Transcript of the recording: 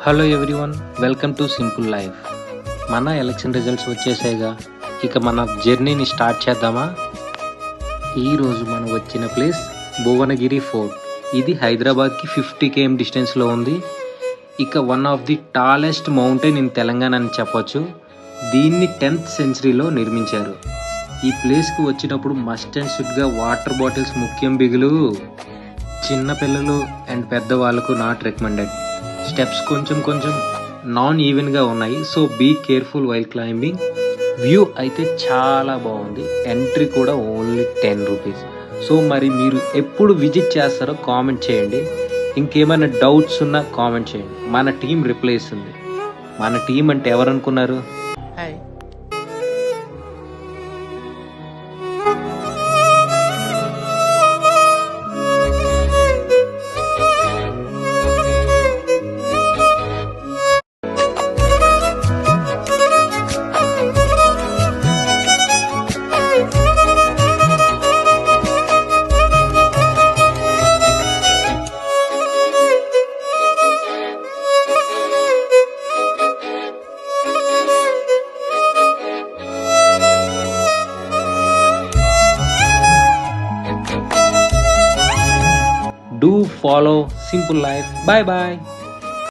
Hello everyone, welcome to simple life. మన election results వచ్చేసాయిగా, ఇక మన జర్నీని స్టార్ట్ చేద్దామా? ఈరోజు మనం వచ్చిన ప్లేస్ భువనగిరి ఫోర్ట్. ఇది హైదరాబాద్కి 50 km డిస్టెన్స్లో ఉంది. ఇక one of the tallest mountain in Telangana అని చెప్పొచ్చు. దీన్ని 10th సెంచరీలో నిర్మించారు. ఈ ప్లేస్కి వచ్చినప్పుడు మస్ట్ అండ్ షుడ్గా వాటర్ బాటిల్స్ ముఖ్యం బిగులు. చిన్నపిల్లలు అండ్ పెద్దవాళ్ళకు నాట్ రికమెండెడ్. స్టెప్స్ కొంచెం నాన్ ఈవెన్గా ఉన్నాయి, so be careful while climbing. View అయితే చాలా బాగుంది. ఎంట్రీ కూడా ఓన్లీ 10 రూపీస్. సో మరి మీరు ఎప్పుడు విజిట్ చేస్తారో కామెంట్ చేయండి. ఇంకేమైనా డౌట్స్ ఉన్నా కామెంట్ చేయండి. మన టీం రిప్లై ఇస్తుంది. మన టీం అంటే ఎవరు అనుకున్నారు? Hi. Do follow Simple Life. Bye bye.